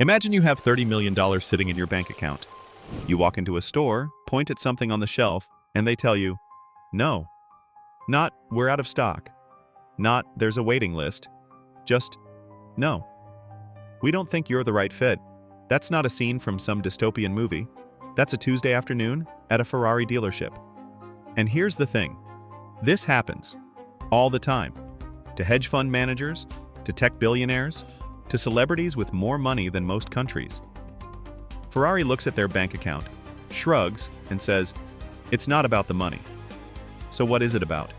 Imagine you have $30 million sitting in your bank account. You walk into a store, point at something on the shelf, and they tell you, no, not we're out of stock, not there's a waiting list, just no. We don't think you're the right fit. That's not a scene from some dystopian movie. That's a Tuesday afternoon at a Ferrari dealership. And here's the thing. This happens all the time. To hedge fund managers, to tech billionaires, to celebrities with more money than most countries. Ferrari looks at their bank account, shrugs, and says, it's not about the money. So what is it about?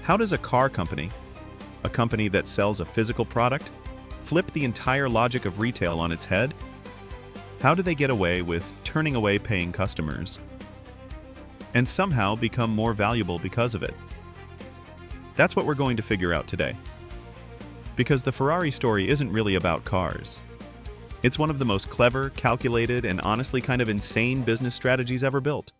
How does a car company, a company that sells a physical product, flip the entire logic of retail on its head? How do they get away with turning away paying customers and somehow become more valuable because of it? That's what we're going to figure out today. Because the Ferrari story isn't really about cars. It's one of the most clever, calculated, and honestly kind of insane business strategies ever built.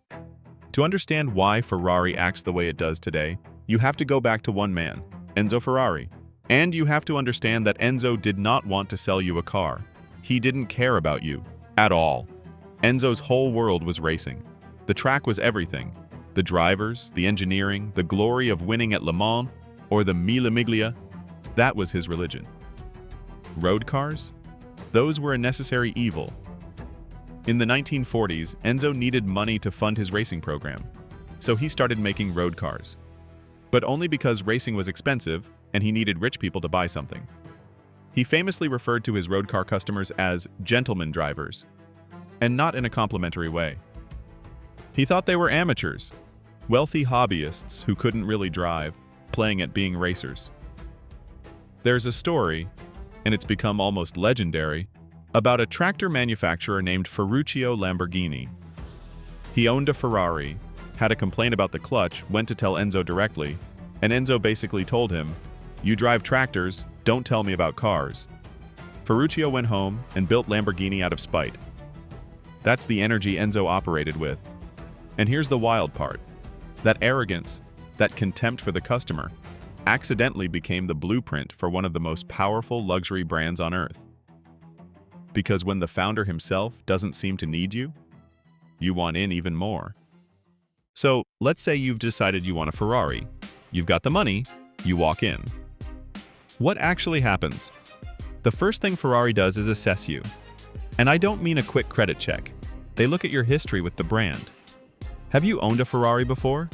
To understand why Ferrari acts the way it does today, you have to go back to one man, Enzo Ferrari. And you have to understand that Enzo did not want to sell you a car. He didn't care about you. At all. Enzo's whole world was racing. The track was everything. The drivers, the engineering, the glory of winning at Le Mans, or the Mille Miglia, that was his religion. Road cars? Those were a necessary evil. In the 1940s, Enzo needed money to fund his racing program, so he started making road cars. But only because racing was expensive and he needed rich people to buy something. He famously referred to his road car customers as gentlemen drivers, and not in a complimentary way. He thought they were amateurs, wealthy hobbyists who couldn't really drive, playing at being racers. There's a story, and it's become almost legendary, about a tractor manufacturer named Ferruccio Lamborghini. He owned a Ferrari, had a complaint about the clutch, went to tell Enzo directly, and Enzo basically told him, "You drive tractors, don't tell me about cars." Ferruccio went home and built Lamborghini out of spite. That's the energy Enzo operated with. And here's the wild part. That arrogance, that contempt for the customer, accidentally became the blueprint for one of the most powerful luxury brands on earth. Because when the founder himself doesn't seem to need you, you want in even more. So, let's say you've decided you want a Ferrari. You've got the money, you walk in. What actually happens? The first thing Ferrari does is assess you. And I don't mean a quick credit check. They look at your history with the brand. Have you owned a Ferrari before?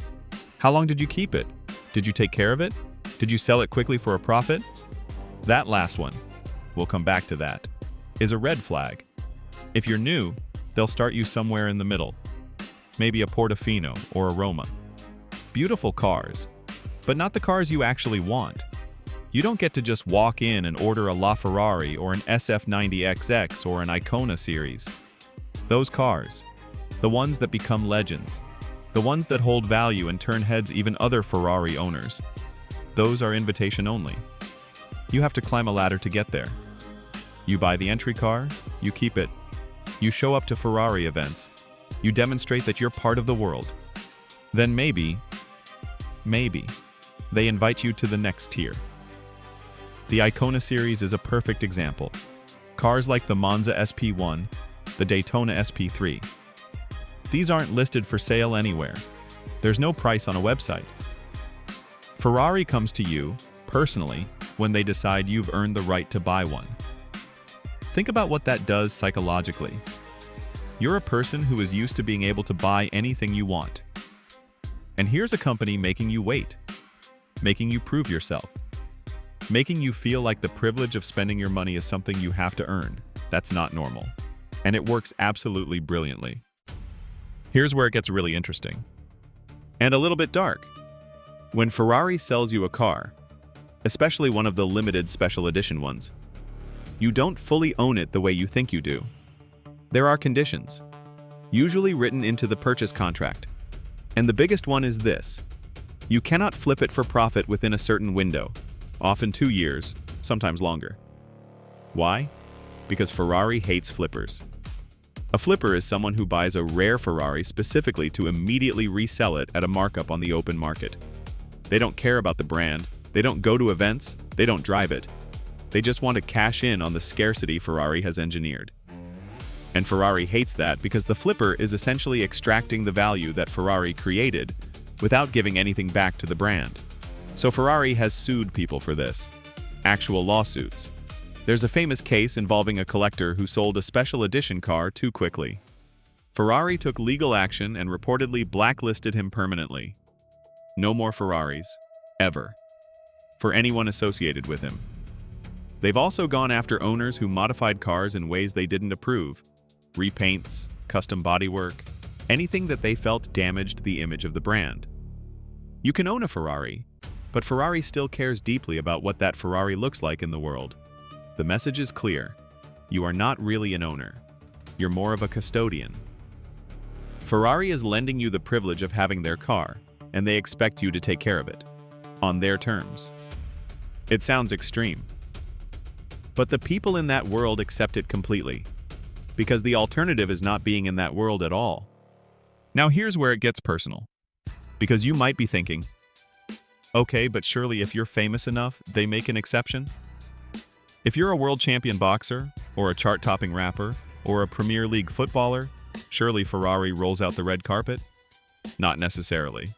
How long did you keep it? Did you take care of it? Did you sell it quickly for a profit? That last one, we'll come back to that, is a red flag. If you're new, they'll start you somewhere in the middle. Maybe a Portofino or a Roma. Beautiful cars, but not the cars you actually want. You don't get to just walk in and order a LaFerrari or an SF90XX or an Icona series. Those cars, the ones that become legends, the ones that hold value and turn heads even other Ferrari owners, those are invitation only. You have to climb a ladder to get there. You buy the entry car, you keep it. You show up to Ferrari events. You demonstrate that you're part of the world. Then maybe, they invite you to the next tier. The Icona series is a perfect example. Cars like the Monza SP1, the Daytona SP3. These aren't listed for sale anywhere. There's no price on a website. Ferrari comes to you, personally, when they decide you've earned the right to buy one. Think about what that does psychologically. You're a person who is used to being able to buy anything you want. And here's a company making you wait, making you prove yourself, making you feel like the privilege of spending your money is something you have to earn. That's not normal. And it works absolutely brilliantly. Here's where it gets really interesting. And a little bit dark. When Ferrari sells you a car, especially one of the limited special edition ones, you don't fully own it the way you think you do. There are conditions, usually written into the purchase contract. And the biggest one is this. You cannot flip it for profit within a certain window, often 2 years, sometimes longer. Why? Because Ferrari hates flippers. A flipper is someone who buys a rare Ferrari specifically to immediately resell it at a markup on the open market. They don't care about the brand, they don't go to events, they don't drive it. They just want to cash in on the scarcity Ferrari has engineered. And Ferrari hates that because the flipper is essentially extracting the value that Ferrari created without giving anything back to the brand. So Ferrari has sued people for this. Actual lawsuits. There's a famous case involving a collector who sold a special edition car too quickly. Ferrari took legal action and reportedly blacklisted him permanently. No more Ferraris, ever, for anyone associated with him. They've also gone after owners who modified cars in ways they didn't approve. Repaints, custom bodywork, anything that they felt damaged the image of the brand. You can own a Ferrari, but Ferrari still cares deeply about what that Ferrari looks like in the world. The message is clear. You are not really an owner. You're more of a custodian. Ferrari is lending you the privilege of having their car, and they expect you to take care of it. On their terms. It sounds extreme. But the people in that world accept it completely. Because the alternative is not being in that world at all. Now here's where it gets personal. Because you might be thinking, okay, but surely if you're famous enough, they make an exception? If you're a world champion boxer, or a chart-topping rapper, or a Premier League footballer, surely Ferrari rolls out the red carpet? Not necessarily.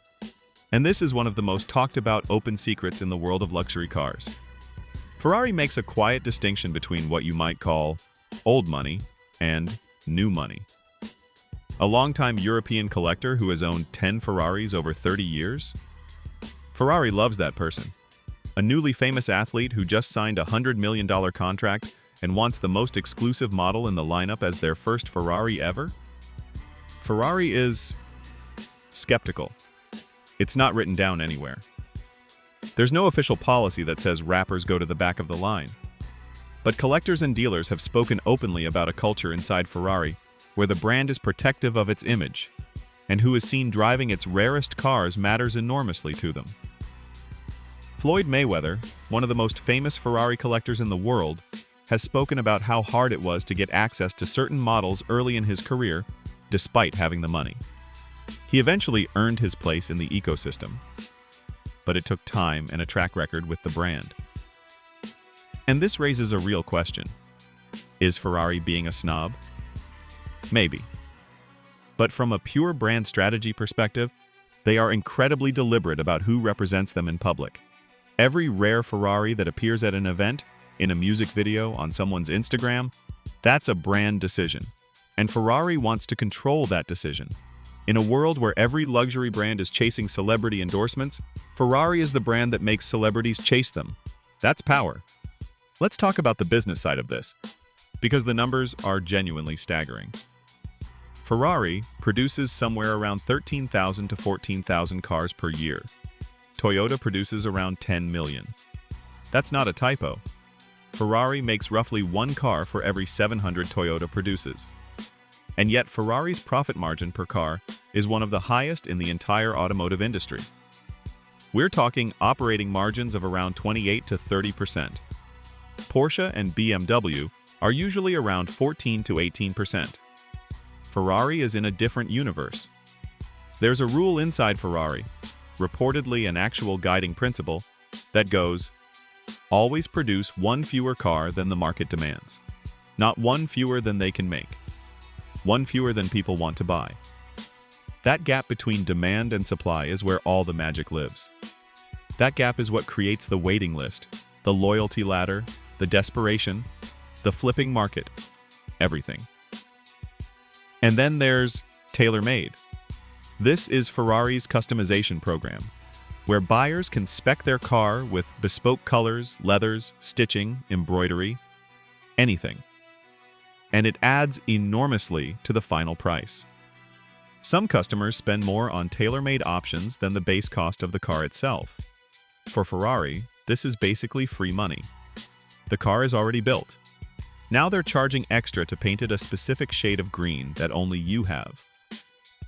And this is one of the most talked about open secrets in the world of luxury cars. Ferrari makes a quiet distinction between what you might call old money and new money. A longtime European collector who has owned 10 Ferraris over 30 years? Ferrari loves that person. A newly famous athlete who just signed a $100 million contract and wants the most exclusive model in the lineup as their first Ferrari ever? Ferrari is skeptical. It's not written down anywhere. There's no official policy that says rappers go to the back of the line. But collectors and dealers have spoken openly about a culture inside Ferrari where the brand is protective of its image, and who is seen driving its rarest cars matters enormously to them. Floyd Mayweather, one of the most famous Ferrari collectors in the world, has spoken about how hard it was to get access to certain models early in his career, despite having the money. He eventually earned his place in the ecosystem, but it took time and a track record with the brand. And this raises a real question. Is Ferrari being a snob? Maybe. But from a pure brand strategy perspective, they are incredibly deliberate about who represents them in public. Every rare Ferrari that appears at an event, in a music video, on someone's Instagram, that's a brand decision. And Ferrari wants to control that decision. In a world where every luxury brand is chasing celebrity endorsements, Ferrari is the brand that makes celebrities chase them. That's power. Let's talk about the business side of this, because the numbers are genuinely staggering. Ferrari produces somewhere around 13,000 to 14,000 cars per year. Toyota produces around 10 million. That's not a typo. Ferrari makes roughly one car for every 700 Toyota produces. And yet Ferrari's profit margin per car is one of the highest in the entire automotive industry. We're talking operating margins of around 28 to 30%. Porsche and BMW are usually around 14 to 18%. Ferrari is in a different universe. There's a rule inside Ferrari, reportedly an actual guiding principle, that goes, always produce one fewer car than the market demands. Not one fewer than they can make. One fewer than people want to buy. That gap between demand and supply is where all the magic lives. That gap is what creates the waiting list, the loyalty ladder, the desperation, the flipping market, everything. And then there's tailor-made. This is Ferrari's customization program, where buyers can spec their car with bespoke colors, leathers, stitching, embroidery, anything. And it adds enormously to the final price. Some customers spend more on tailor-made options than the base cost of the car itself. For Ferrari, this is basically free money. The car is already built. Now they're charging extra to paint it a specific shade of green that only you have.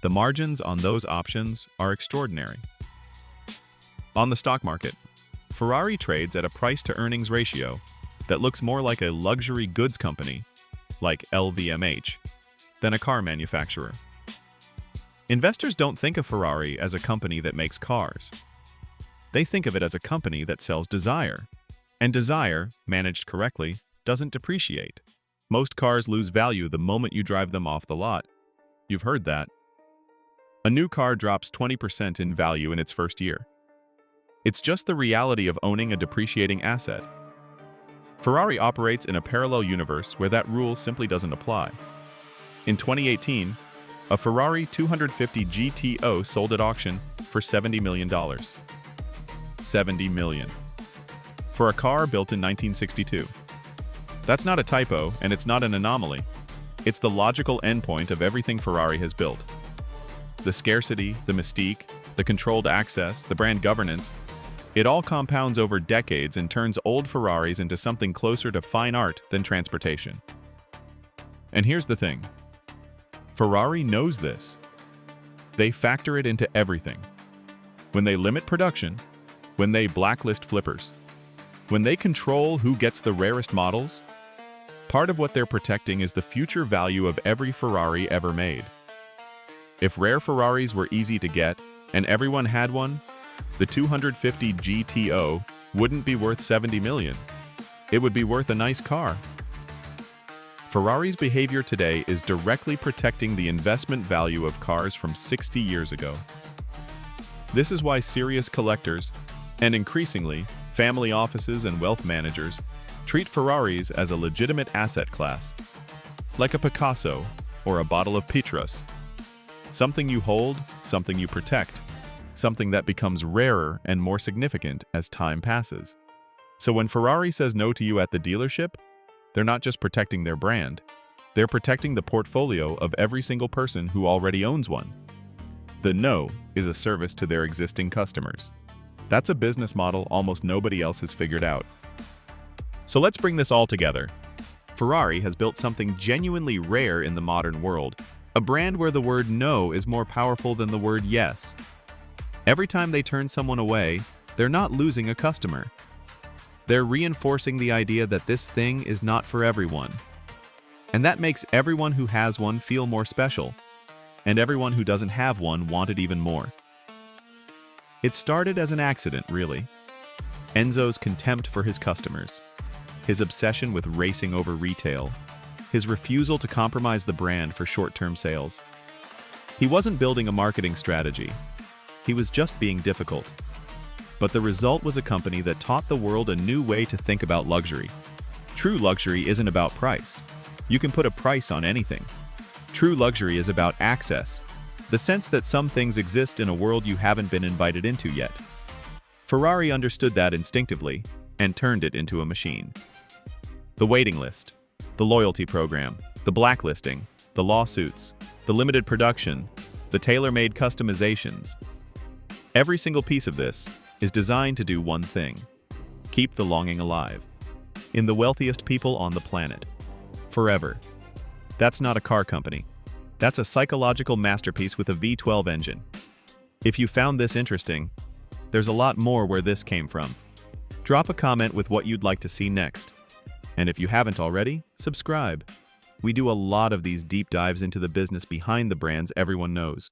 The margins on those options are extraordinary. On the stock market, Ferrari trades at a price-to-earnings ratio that looks more like a luxury goods company, like LVMH, than a car manufacturer. Investors don't think of Ferrari as a company that makes cars. They think of it as a company that sells desire. And desire, managed correctly, doesn't depreciate. Most cars lose value the moment you drive them off the lot. You've heard that. A new car drops 20% in value in its first year. It's just the reality of owning a depreciating asset. Ferrari operates in a parallel universe where that rule simply doesn't apply. In 2018, a Ferrari 250 GTO sold at auction for $70 million. $70 million. For a car built in 1962. That's not a typo, and it's not an anomaly. It's the logical endpoint of everything Ferrari has built. The scarcity, the mystique, the controlled access, the brand governance, it all compounds over decades and turns old Ferraris into something closer to fine art than transportation. And here's the thing. Ferrari knows this. They factor it into everything. When they limit production, when they blacklist flippers, when they control who gets the rarest models, part of what they're protecting is the future value of every Ferrari ever made. If rare Ferraris were easy to get and everyone had one, the 250 GTO wouldn't be worth $70 million. It would be worth a nice car. Ferrari's behavior today is directly protecting the investment value of cars from 60 years ago. This is why serious collectors, and increasingly, family offices and wealth managers, treat Ferraris as a legitimate asset class, like a Picasso or a bottle of Petrus. Something you hold, something you protect, something that becomes rarer and more significant as time passes. So when Ferrari says no to you at the dealership, they're not just protecting their brand, they're protecting the portfolio of every single person who already owns one. The no is a service to their existing customers. That's a business model almost nobody else has figured out. So let's bring this all together. Ferrari has built something genuinely rare in the modern world, a brand where the word no is more powerful than the word yes. Every time they turn someone away, they're not losing a customer. They're reinforcing the idea that this thing is not for everyone. And that makes everyone who has one feel more special, and everyone who doesn't have one want it even more. It started as an accident, really. Enzo's contempt for his customers, his obsession with racing over retail, his refusal to compromise the brand for short-term sales. He wasn't building a marketing strategy. He was just being difficult. But the result was a company that taught the world a new way to think about luxury. True luxury isn't about price. You can put a price on anything. True luxury is about access, the sense that some things exist in a world you haven't been invited into yet. Ferrari understood that instinctively and turned it into a machine. The waiting list, the loyalty program, the blacklisting, the lawsuits, the limited production, the tailor-made customizations. Every single piece of this is designed to do one thing: keep the longing alive. In the wealthiest people on the planet. Forever. That's not a car company. That's a psychological masterpiece with a V12 engine. If you found this interesting, there's a lot more where this came from. Drop a comment with what you'd like to see next. And if you haven't already, subscribe. We do a lot of these deep dives into the business behind the brands everyone knows.